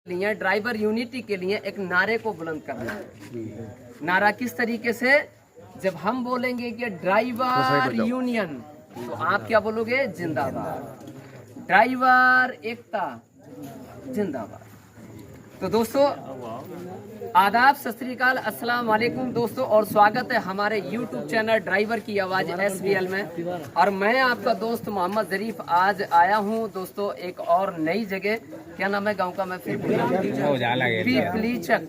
लिए driver unity के लिए एक नारे को बुलंद करना है। नारा किस तरीके से? जब हम बोलेंगे कि ड्राइवर यूनियन तो आप क्या बोलोगे? जिंदाबाद। ड्राइवर एकता जिंदाबाद। तो दोस्तों आदाब, सत श्री अकाल, अस्सलाम वालेकुम दोस्तों, और स्वागत है हमारे YouTube चैनल ड्राइवर की आवाज SVL में। और मैं आपका दोस्त मोहम्मद जरीफ आज आया हूं दोस्तों एक और नई जगह। क्या नाम है गांव का? मैं फिर पीपलीचक,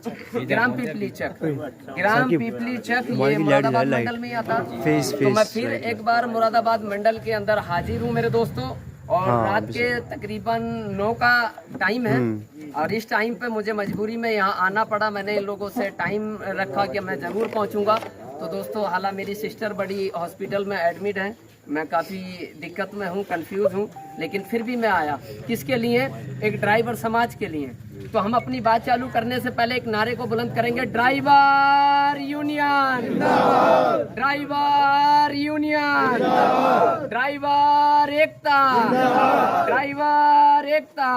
ग्राम पीपलीचक, ग्राम पीपलीचक, ये मुरादाबाद मंडल में आता। तो मैं फिर एक बार मुरादाबाद मंडल के अंदर हाजिर हूँ मेरे दोस्तों। और रात के तकरीबन 9 का टाइम है और इस टाइम पे मुझे मजबूरी में यहाँ आना पड़ा। मैंने इन लोगों से टाइम रखा कि मैं ज़रूर पहुँचूँगा। तो दोस्तों हालांकि मेरी सिस्टर बड़ी हॉस्पिटल में एडमिट है, मैं काफ़ी दिक्कत में हूँ, कंफ्यूज हूँ, लेकिन फिर भी मैं आया। किसके लिए? एक ड्राइवर समाज के लिए। तो हम अपनी बात चालू करने से पहले एक नारे को बुलंद करेंगे, driver union, driver union, driver एकता, ड्राइवर एकता।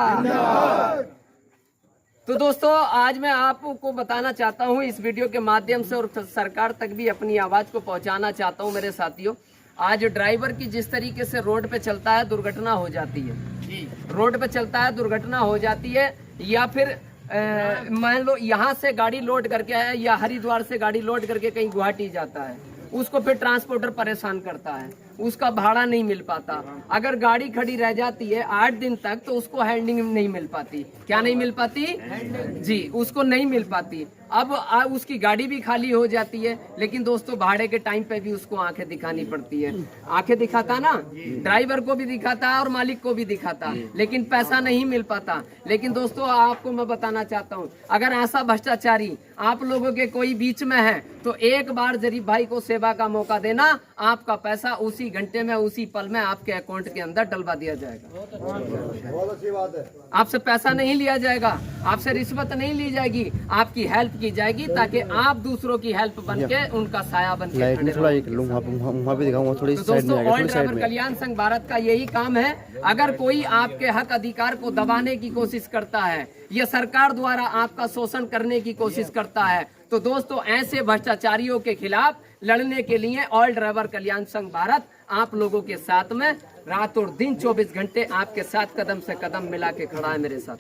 तो दोस्तों आज मैं आपको बताना चाहता हूं इस वीडियो के माध्यम से और सरकार तक भी अपनी आवाज को पहुंचाना चाहता हूं मेरे साथियों। आज ड्राइवर की जिस तरीके से रोड पे चलता है दुर्घटना हो जाती है, रोड पे चलता है दुर्घटना हो जाती है, या फिर मान लो यहाँ से गाड़ी लोड करके है या हरिद्वार से गाड़ी लोड करके कहीं गुवाहाटी जाता है, उसको फिर ट्रांसपोर्टर परेशान करता है, उसका भाड़ा नहीं मिल पाता। अगर गाड़ी खड़ी रह जाती है 8 दिन तक तो उसको हैंडिंग नहीं मिल पाती। क्या नहीं मिल पाती? जी, उसको नहीं मिल पाती। अब उसकी गाड़ी भी खाली हो जाती है, लेकिन दोस्तों भाड़े के टाइम पे भी उसको आंखें दिखानी पड़ती है। आंखें दिखाता ना, ड्राइवर को भी दिखाता और मालिक को भी दिखाता, लेकिन पैसा नहीं मिल पाता। लेकिन दोस्तों आपको मैं बताना चाहता हूँ, अगर ऐसा भ्रष्टाचारी आप लोगों के कोई बीच में है तो एक बार जरीफ भाई को सेवा का मौका देना, आपका पैसा उसी घंटे में उसी पल में आपके अकाउंट के अंदर डलवा दिया जाएगा। बहुत अच्छी बात है। आपसे पैसा नहीं लिया जाएगा, आपसे रिश्वत नहीं ली जाएगी, आपकी हेल्प की जाएगी ताकि आप दूसरों की हेल्प बन के उनका साया बन के खड़े रहो। तो दोस्तों ऑल ड्राइवर कल्याण संघ भारत का यही काम है। अगर कोई आपके हक अधिकार को दबाने की कोशिश करता है या सरकार द्वारा आपका शोषण करने की कोशिश करता है तो दोस्तों ऐसे भ्रष्टाचारियों के खिलाफ लड़ने के लिए ऑल ड्राइवर कल्याण संघ भारत आप लोगों के साथ में रात और दिन 24 घंटे आपके साथ कदम से कदम मिला के खड़ा है मेरे साथ।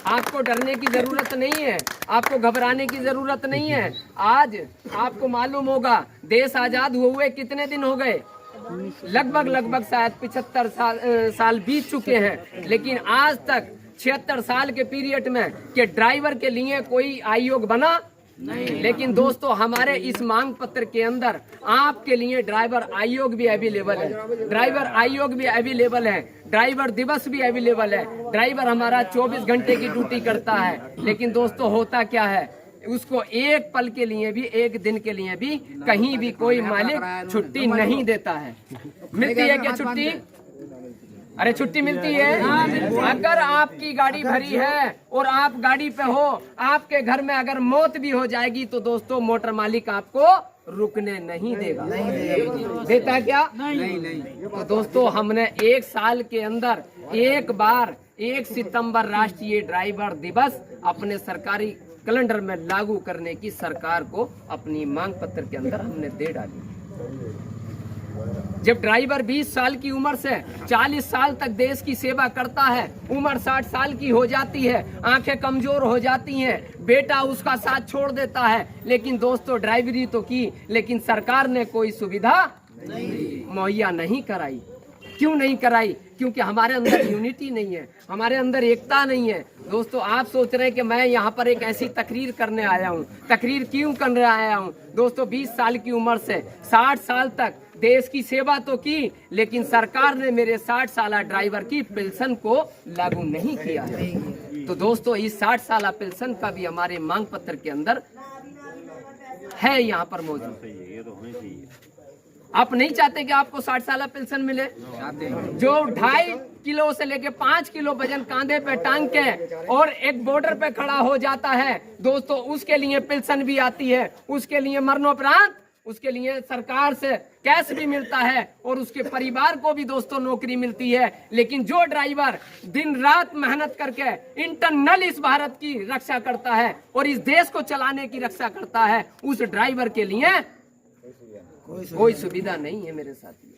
आपको डरने की जरूरत नहीं है, आपको घबराने की जरूरत नहीं है। आज आपको मालूम होगा देश आजाद हुए कितने दिन हो गए? लगभग शायद 75 साल बीत चुके हैं, लेकिन आज तक 76 साल के पीरियड में कि ड्राइवर के लिए कोई आयोग बना नहीं। लेकिन दोस्तों हमारे इस मांग पत्र के अंदर आपके लिए ड्राइवर आयोग भी अवेलेबल है, ड्राइवर आयोग भी अवेलेबल है, ड्राइवर दिवस भी अवेलेबल है। ड्राइवर हमारा 24 घंटे की ड्यूटी करता है, लेकिन दोस्तों होता क्या है, उसको एक पल के लिए भी, एक दिन के लिए भी कहीं भी कोई मालिक छुट्टी नहीं देता है। मिलती है क्या छुट्टी? अरे छुट्टी मिलती है। अगर आपकी गाड़ी भरी है और आप गाड़ी पे हो, आपके घर में अगर मौत भी हो जाएगी तो दोस्तों मोटर मालिक आपको रुकने नहीं देगा। देता है क्या? नहीं। तो दोस्तों हमने एक साल के अंदर एक बार 1 सितंबर राष्ट्रीय ड्राइवर दिवस अपने सरकारी कैलेंडर में लागू करने की सरकार को अपनी मांग पत्र के अंदर हमने दे डाली। जब ड्राइवर 20 साल की उम्र से 40 साल तक देश की सेवा करता है, उम्र 60 साल की हो जाती है, आंखें कमजोर हो जाती हैं, बेटा उसका साथ छोड़ देता है, लेकिन दोस्तों ड्राइवरी तो की, लेकिन सरकार ने कोई सुविधा मुहैया नहीं कराई। क्यों नहीं कराई? क्योंकि हमारे अंदर यूनिटी नहीं है, हमारे अंदर एकता नहीं है। दोस्तों आप सोच रहे हैं कि मैं यहाँ पर एक ऐसी तकरीर करने आया हूँ। तकरीर क्यों करने आया हूँ? दोस्तों 20 साल की उम्र से 60 साल तक देश की सेवा तो की, लेकिन सरकार ने मेरे 60 साल ड्राइवर की पेंशन को लागू नहीं किया है। तो दोस्तों इस 60 साल पेंशन का भी हमारे मांग पत्र के अंदर है, यहाँ पर मौजूद। आप नहीं चाहते कि आपको 60 साल पेंशन मिले? जो 2.5 किलो से लेके 5 किलो वजन कांधे पे टांग के और एक बॉर्डर पे खड़ा हो जाता है दोस्तों, उसके लिए पेंशन भी आती है, उसके लिए मरणोपरांत उसके लिए सरकार से कैश भी मिलता है और उसके परिवार को भी दोस्तों नौकरी मिलती है। लेकिन जो ड्राइवर दिन रात मेहनत करके इंटरनल इस भारत की रक्षा करता है और इस देश को चलाने की रक्षा करता है, उस ड्राइवर के लिए कोई सुविधा नहीं है मेरे साथी।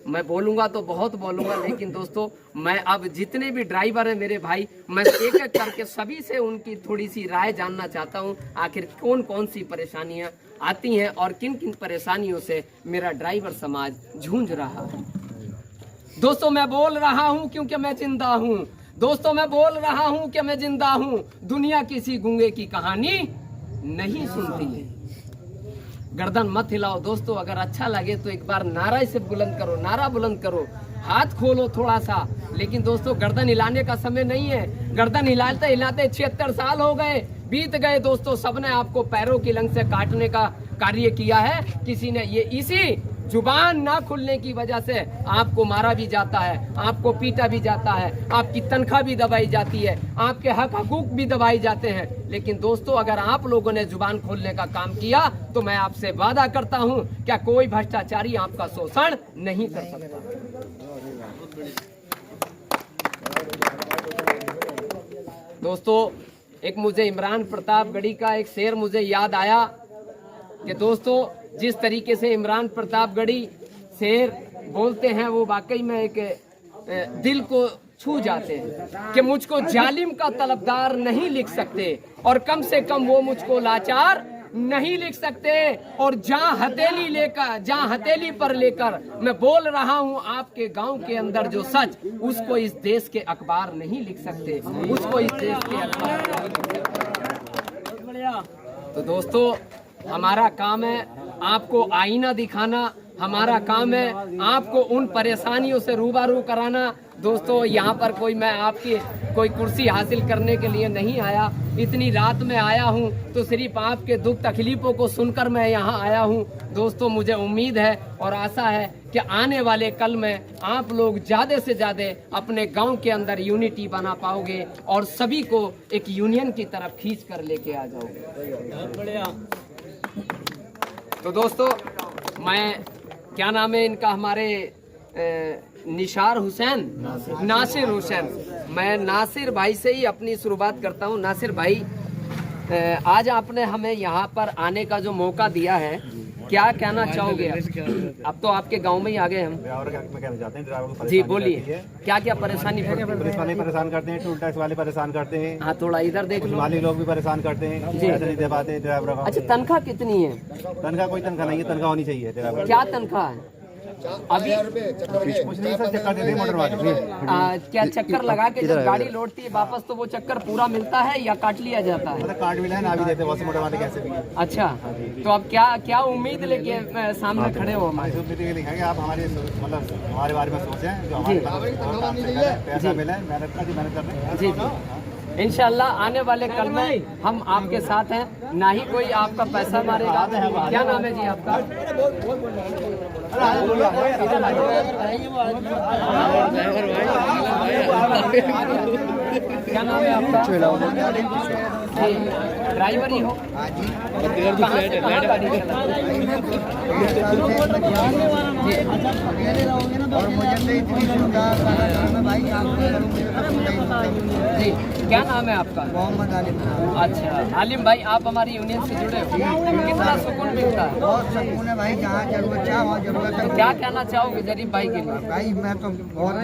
मैं बोलूंगा तो बहुत बोलूंगा, लेकिन दोस्तों मैं अब जितने भी ड्राइवर हैं मेरे भाई, मैं एक एक करके सभी से उनकी थोड़ी सी राय जानना चाहता हूं, आखिर कौन कौन सी परेशानियां आती हैं और किन किन परेशानियों से मेरा ड्राइवर समाज जूझ रहा है। दोस्तों मैं बोल रहा हूं क्योंकि मैं जिंदा हूं। दोस्तों मैं बोल रहा हूं कि मैं जिंदा हूं। दुनिया किसी गूंगे की कहानी नहीं सुनती है। गर्दन मत हिलाओ दोस्तों, अगर अच्छा लगे तो एक बार नारा इसे बुलंद करो, नारा बुलंद करो, हाथ खोलो थोड़ा सा। लेकिन दोस्तों गर्दन हिलाने का समय नहीं है। गर्दन हिलाते हिलाते 76 साल हो गए, बीत गए दोस्तों। सबने आपको पैरों की लंग से काटने का कार्य किया है। किसी ने ये इसी जुबान ना खुलने की वजह से आपको मारा भी जाता है, आपको पीटा भी जाता है, आपकी तनख्वाह भी दबाई जाती है, आपके हक हकूक भी दबाए जाते हैं। लेकिन दोस्तों अगर आप लोगों ने जुबान खोलने का काम किया तो मैं आपसे वादा करता हूं, क्या कोई भ्रष्टाचारी आपका शोषण नहीं कर सकता। दोस्तों एक मुझे इमरान प्रतापगढ़ी का एक शेर मुझे याद आया कि दोस्तों जिस तरीके से इमरान प्रतापगढ़ी शेर बोलते हैं वो वाकई में एक दिल को छू जाते हैं कि मुझको जालिम का तलबदार नहीं लिख सकते और कम से कम वो मुझको लाचार नहीं लिख सकते। और जहाँ हथेली पर लेकर मैं बोल रहा हूँ आपके गांव के अंदर जो सच, उसको इस देश के अखबार नहीं लिख सकते, उसको इस देश के अखबार नहीं लिख सकते। तो दोस्तों हमारा काम है आपको आईना दिखाना, हमारा काम है आपको उन परेशानियों से रूबरू कराना। दोस्तों यहाँ पर मैं आपकी कोई कुर्सी हासिल करने के लिए नहीं आया। इतनी रात में आया हूँ तो सिर्फ आपके दुख तकलीफों को सुनकर मैं यहाँ आया हूँ। दोस्तों मुझे उम्मीद है और आशा है कि आने वाले कल में आप लोग ज़्यादा से ज़्यादा अपने गांव के अंदर यूनिटी बना पाओगे और सभी को एक यूनियन की तरफ खींच कर लेके आ जाओगे। तो दोस्तों मैं क्या नाम है इनका, हमारे निशार हुसैन, नासिर हुसैन, मैं नासिर भाई से ही अपनी शुरुआत करता हूं। नासिर भाई आज आपने हमें यहाँ पर आने का जो मौका दिया है, क्या कहना चाहोगे? अब तो आपके गांव में ही आ गए हम। जी बोलिए, क्या क्या परेशानी परेशान करते हैं, टोल टैक्स वाले परेशान करते हैं। हाँ थोड़ा इधर देख लो। माली लोग भी परेशान करते हैं, पैसे नहीं दे पाते ड्राइवरों का। अच्छा तनख्वाह कितनी है? तनख्वाह कोई तनख्वाह नहीं है, तनख्वाह होनी चाहिए ड्राइवर। क्या तनख्वाह है? अभी कुछ नहीं सर, चक्कर देते हैं मोटर वाले। क्या चक्कर लगा के जब गाड़ी लौटती है वापस तो वो चक्कर पूरा मिलता है या काट लिया जाता है? मतलब कार्ड मिला है ना, अभी देते हैं मोटर वाले कैसे भी। अच्छा तो अब क्या उम्मीद लेके सामने खड़े हो हमारे? लिखा कि आप हमारे मतलब हमारे बारे में सोचें, जो हमारे पैसा मिला है, मेहनत कर रहे हैं। जी जी इंशाल्लाह आने वाले कल में हम आपके साथ हैं, ना ही कोई आपका पैसा मारेगा। क्या नाम है जी आपका? क्या नाम है आपका? जी ड्राइवर ही हो? कहाँ से कहाँ गाड़ी और मुझे तो इतनी सुविधा भाई जी क्या नाम है आपका? मोहम्मद आलिम। अच्छा आलिम भाई आप हमारी यूनियन से जुड़े हो, कितना सुकून मिलता है? बहुत सुकून है भाई, जहाँ जरूरत है वहाँ जरूरत है। क्या कहना चाहोगे गरीब भाई के लिए? भाई मैं तो बहुत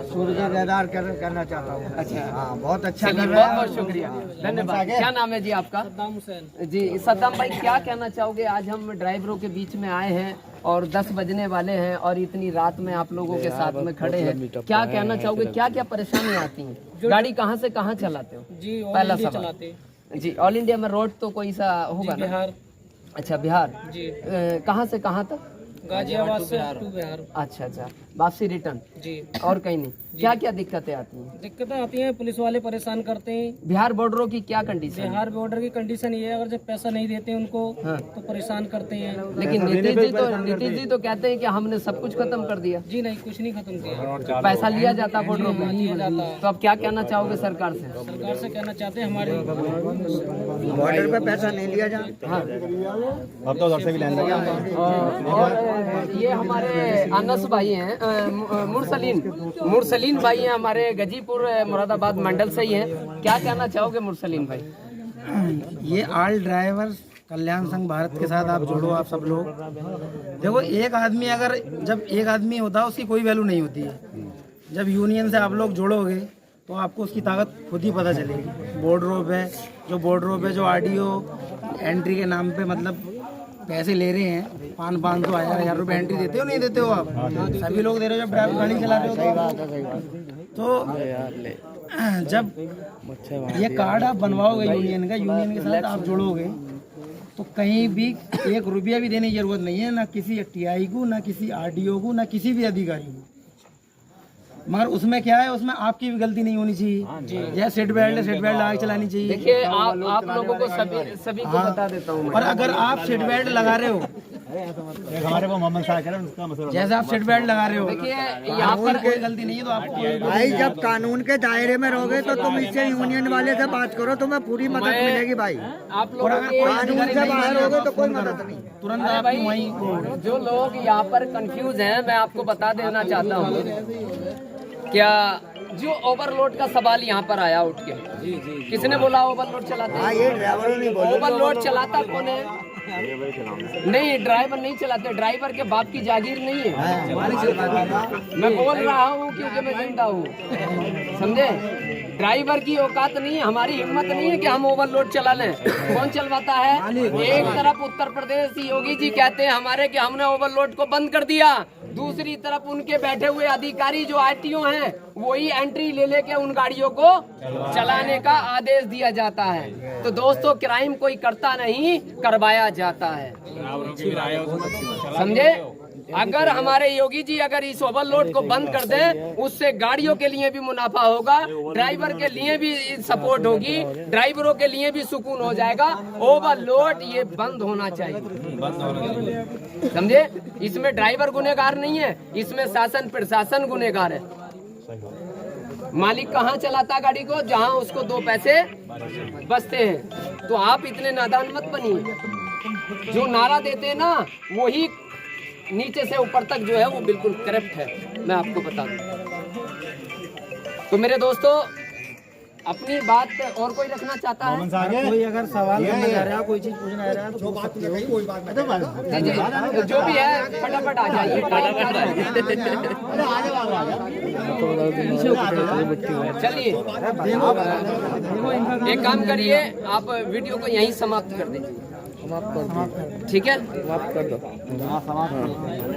शुक्रगुजार करना चाहता हूँ। अच्छा हाँ बहुत अच्छा कर बहुत रहा है। बहुत शुक्रिया, धन्यवाद। क्या नाम है जी आपका? सद्दाम हुसैन। जी सद्दाम भाई क्या कहना चाहोगे? आज हम ड्राइवरों के बीच में आए हैं और 10 बजने वाले हैं और इतनी रात में आप लोगों के साथ में खड़े हैं, क्या कहना चाहोगे? क्या क्या परेशानियाँ आती हैं? गाड़ी कहाँ से कहाँ चलाते हो? जी पहला ऑल इंडिया सवाल। चलाते। जी ऑल इंडिया में रोड तो कोई सा होगा ना? बिहार। अच्छा बिहार। जी कहाँ से कहाँ तक? गाजियाबाद से टू बिहार। अच्छा अच्छा वापसी रिटर्न जी। और कहीं नहीं। क्या क्या दिक्कतें आती हैं? दिक्कतें आती हैं, पुलिस वाले परेशान करते हैं। बिहार बॉर्डरों की क्या कंडीशन है? बिहार बॉर्डर की कंडीशन ये है, अगर जब पैसा नहीं देते उनको हाँ। तो परेशान करते हैं। लेकिन नीतीश जी तो कहते हैं कि हमने सब कुछ खत्म कर दिया। जी नहीं, कुछ नहीं खत्म किया। पैसा लिया जाता बॉर्डरों पे। लिया जाता है। तो अब क्या कहना चाहोगे सरकार से? सरकार से कहना चाहते हैं हमारे बॉर्डर पे पैसा नहीं लिया जा। हाँ। अब तो उधर से भी लाइन लगे। और ये हमारे अनस भाई हैं, मुरसलीन भाई हैं, हमारे गजीपुर मुरादाबाद मंडल से ही हैं। क्या कहना चाहोगे मुरसलीन भाई? ये ऑल ड्राइवर कल्याण संघ भारत के साथ आप जोड़ो, आप सब लोग देखो। एक आदमी अगर जब एक आदमी होता है उसकी कोई वैल्यू नहीं होती है। जब यूनियन से आप लोग जोड़ोगे तो आपको उसकी ताकत खुद ही पता चलेगी। बॉर्डरों पे जो आरडीओ एंट्री के नाम पे मतलब पैसे ले रहे हैं, 500 1000 रुपये एंट्री देते हो नहीं देते हो आप? सभी लोग दे रहे हो जब ड्राइवर गाड़ी चला रहे हो। तो जब ये कार्ड आप बनवाओगे यूनियन के साथ आप जोड़ोगे तो कहीं भी 1 रुपया भी देने की जरूरत नहीं है, ना किसी टीआई को, ना किसी आरडीओ को, ना किसी भी अधिकारी को। मगर उसमें क्या है, उसमें आपकी भी गलती नहीं होनी चाहिए। यह सीट बेल्ट आगे चलानी चाहिए। देखिए आप लोगों को सभी को बता देता हूँ। और अगर आप सीट बेल्ट लगा रहे हो, एक हमारे वो मोहम्मद शाह कह रहे हैं, उसका मसला जैसे आप सीट बेल्ट लगा रहे हो, देखिए यहाँ पर कोई गलती नहीं है तो आपको भाई जब कानून के दायरे में रहोगे तो तुम इससे यूनियन वाले से बात करो, तुम्हें पूरी मदद मिलेगी भाई। आप लोगों के कानून से बाहर होगे तो कोई मदद नहीं। तुरंत अरे आप भाई, वहीं जो लोग यहाँ पर कंफ्यूज हैं, मैं आपको बता देना चाहता हूँ क्या जो ओवरलोड का सवाल यहाँ पर आया उठ के। किसने बोला ओवरलोड चलाते हाँ, हैं? ये ड्राइवरों ने बोला। ओवरलोड चलाता कौन है? नहीं, ड्राइवर नहीं चलाते। ड्राइवर के बाप की जागीर नहीं है। मैं बोल रहा हूँ क्योंकि मैं जिंदा हूँ, समझे? ड्राइवर की औकात नहीं है, हमारी हिम्मत नहीं है कि हम ओवरलोड चला लें। कौन चलवाता है? एक तरफ उत्तर प्रदेश योगी जी कहते हैं हमारे कि हमने ओवरलोड को बंद कर दिया, दूसरी तरफ उनके बैठे हुए अधिकारी जो आरटीओ हैं वही एंट्री ले लेके उन गाड़ियों को चलाने का आदेश दिया जाता है। तो दोस्तों, क्राइम कोई करता नहीं, करवाया जाता है, समझे? अगर हमारे योगी जी अगर इस ओवरलोड को बंद कर दें, उससे गाड़ियों के लिए भी मुनाफा होगा, ड्राइवर के लिए भी सपोर्ट होगी, ड्राइवरों के लिए भी सुकून हो जाएगा। ओवरलोड ये बंद होना चाहिए, समझे? इसमें ड्राइवर गुनहगार नहीं है, इसमें शासन प्रशासन गुनहगार है। मालिक कहाँ चलाता गाड़ी को? जहाँ उसको 2 पैसे बचते हैं। तो आप इतने नादान मत बनिए। जो नारा देते हैं ना, वही नीचे से ऊपर तक जो है वो बिल्कुल करप्ट है, मैं आपको बता दूं। तो मेरे दोस्तों, अपनी बात और कोई रखना चाहता है? मोहम्मद शाह के कोई अगर सवाल करना चाह रहा है, कोई चीज पूछना चाह रहा है तो पूछ सकते हो। जी, जो भी है फटाफट आ जाइए। चलिए, एक काम करिए, आप वीडियो को यहीं समाप्त कर दीजिए, ठीक है? समाप्त कर दो।